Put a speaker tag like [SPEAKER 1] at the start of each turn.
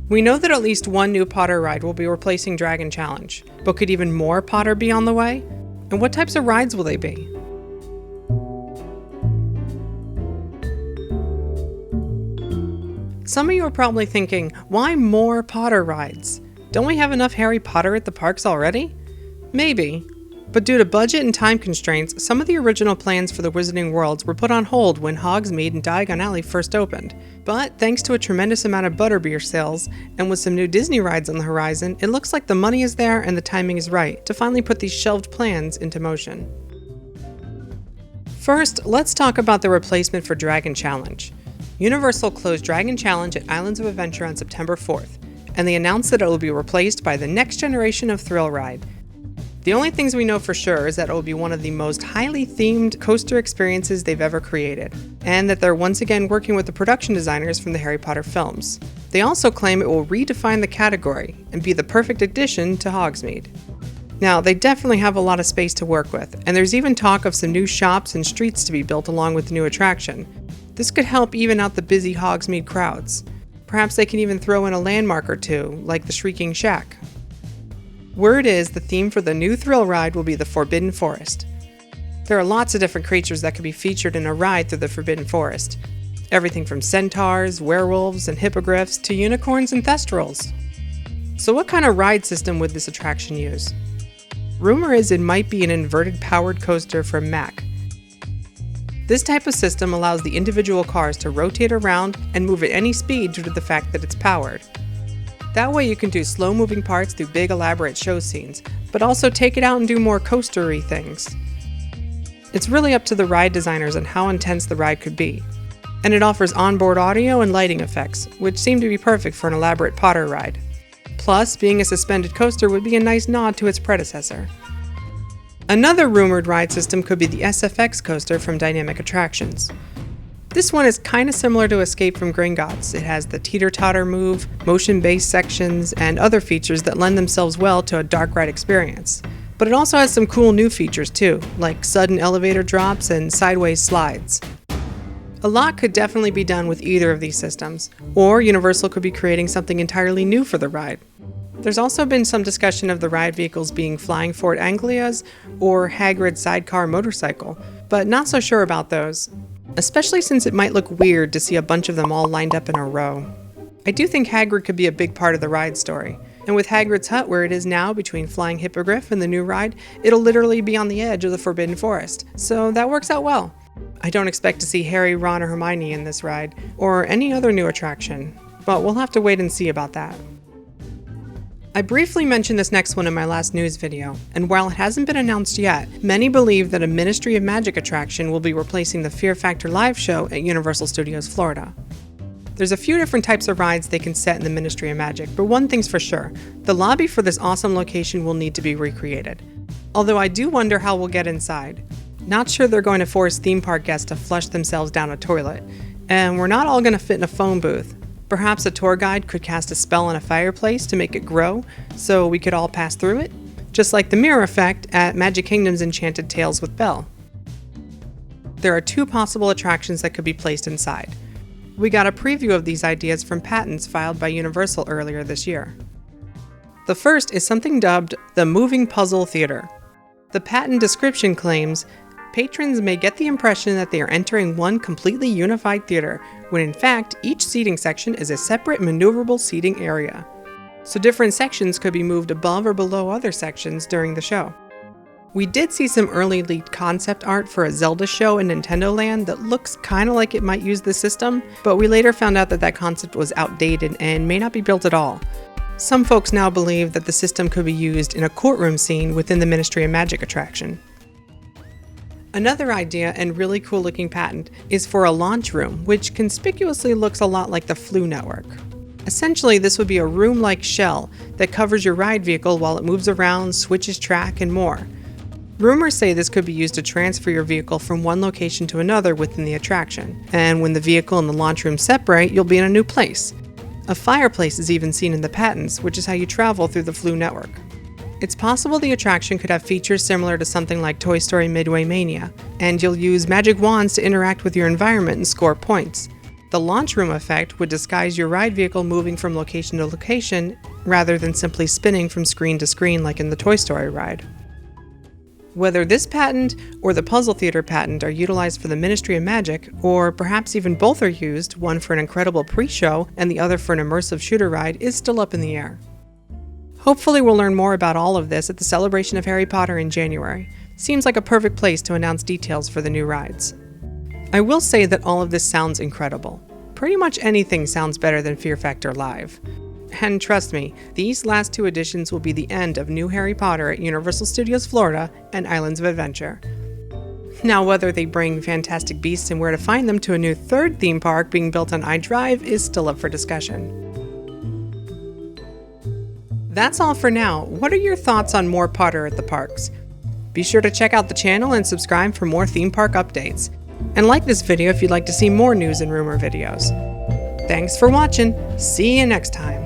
[SPEAKER 1] We know that at least one new Potter ride will be replacing Dragon Challenge, but could even more Potter be on the way? And what types of rides will they be? Some of you are probably thinking, why more Potter rides? Don't we have enough Harry Potter at the parks already? Maybe. But due to budget and time constraints, some of the original plans for the Wizarding Worlds were put on hold when Hogsmeade and Diagon Alley first opened. But thanks to a tremendous amount of butterbeer sales, and with some new Disney rides on the horizon, it looks like the money is there and the timing is right to finally put these shelved plans into motion. First, let's talk about the replacement for Dragon Challenge. Universal closed Dragon Challenge at Islands of Adventure on September 4th, and they announced that it will be replaced by the next generation of thrill ride. The only things we know for sure is that it will be one of the most highly themed coaster experiences they've ever created, and that they're once again working with the production designers from the Harry Potter films. They also claim it will redefine the category and be the perfect addition to Hogsmeade. Now, they definitely have a lot of space to work with, and there's even talk of some new shops and streets to be built along with the new attraction. This could help even out the busy Hogsmeade crowds. Perhaps they can even throw in a landmark or two, like the Shrieking Shack. Word is the theme for the new thrill ride will be the Forbidden Forest. There are lots of different creatures that could be featured in a ride through the Forbidden Forest. Everything from centaurs, werewolves, and hippogriffs to unicorns and thestrals. So what kind of ride system would this attraction use? Rumor is it might be an inverted powered coaster from Mack. This type of system allows the individual cars to rotate around and move at any speed due to the fact that it's powered. That way you can do slow-moving parts through big elaborate show scenes, but also take it out and do more coaster-y things. It's really up to the ride designers on how intense the ride could be. And it offers onboard audio and lighting effects, which seem to be perfect for an elaborate Potter ride. Plus, being a suspended coaster would be a nice nod to its predecessor. Another rumored ride system could be the SFX Coaster from Dynamic Attractions. This one is kind of similar to Escape from Gringotts. It has the teeter-totter move, motion-based sections, and other features that lend themselves well to a dark ride experience. But it also has some cool new features too, like sudden elevator drops and sideways slides. A lot could definitely be done with either of these systems, or Universal could be creating something entirely new for the ride. There's also been some discussion of the ride vehicles being Flying Fort Anglias or Hagrid's sidecar motorcycle, but not so sure about those. Especially since it might look weird to see a bunch of them all lined up in a row. I do think Hagrid could be a big part of the ride story, and with Hagrid's hut where it is now between Flying Hippogriff and the new ride, it'll literally be on the edge of the Forbidden Forest, so that works out well. I don't expect to see Harry, Ron, or Hermione in this ride, or any other new attraction, but we'll have to wait and see about that. I briefly mentioned this next one in my last news video, and while it hasn't been announced yet, many believe that a Ministry of Magic attraction will be replacing the Fear Factor live show at Universal Studios Florida. There's a few different types of rides they can set in the Ministry of Magic, but one thing's for sure, the lobby for this awesome location will need to be recreated. Although I do wonder how we'll get inside. Not sure they're going to force theme park guests to flush themselves down a toilet, and we're not all going to fit in a phone booth. Perhaps a tour guide could cast a spell on a fireplace to make it grow, so we could all pass through it, just like the mirror effect at Magic Kingdom's Enchanted Tales with Belle. There are two possible attractions that could be placed inside. We got a preview of these ideas from patents filed by Universal earlier this year. The first is something dubbed the Moving Puzzle Theater. The patent description claims, patrons may get the impression that they are entering one completely unified theater, when in fact, each seating section is a separate maneuverable seating area. So different sections could be moved above or below other sections during the show. We did see some early leaked concept art for a Zelda show in Nintendo Land that looks kinda like it might use this system, but we later found out that that concept was outdated and may not be built at all. Some folks now believe that the system could be used in a courtroom scene within the Ministry of Magic attraction. Another idea and really cool looking patent is for a launch room, which conspicuously looks a lot like the Flu Network. Essentially, this would be a room-like shell that covers your ride vehicle while it moves around, switches track, and more. Rumors say this could be used to transfer your vehicle from one location to another within the attraction, and when the vehicle and the launch room separate, you'll be in a new place. A fireplace is even seen in the patents, which is how you travel through the Flu Network. It's possible the attraction could have features similar to something like Toy Story Midway Mania, and you'll use magic wands to interact with your environment and score points. The launch room effect would disguise your ride vehicle moving from location to location rather than simply spinning from screen to screen like in the Toy Story ride. Whether this patent or the Puzzle Theater patent are utilized for the Ministry of Magic, or perhaps even both are used, one for an incredible pre-show and the other for an immersive shooter ride, is still up in the air. Hopefully we'll learn more about all of this at the celebration of Harry Potter in January. Seems like a perfect place to announce details for the new rides. I will say that all of this sounds incredible. Pretty much anything sounds better than Fear Factor Live. And trust me, these last two editions will be the end of New Harry Potter at Universal Studios Florida and Islands of Adventure. Now, whether they bring Fantastic Beasts and where to find them to a new third theme park being built on iDrive is still up for discussion. That's all for now. What are your thoughts on more Potter at the parks? Be sure to check out the channel and subscribe for more theme park updates. And like this video if you'd like to see more news and rumor videos. Thanks for watching. See you next time.